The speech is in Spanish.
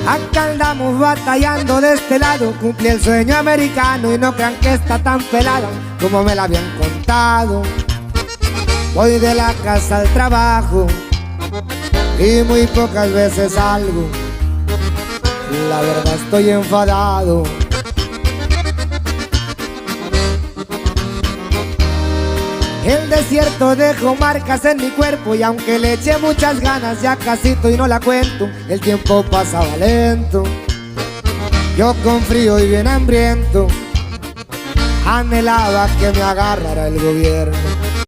Acá andamos batallando de este lado, cumplí el sueño americano y no crean que está tan pelado como me la habían contado. Voy de la casa al trabajo y muy pocas veces salgo. La verdad estoy enfadado. El desierto dejó marcas en mi cuerpo y aunque le eché muchas ganas ya casito y no la cuento, el tiempo pasaba lento. Yo con frío y bien hambriento anhelaba que me agarrara el gobierno.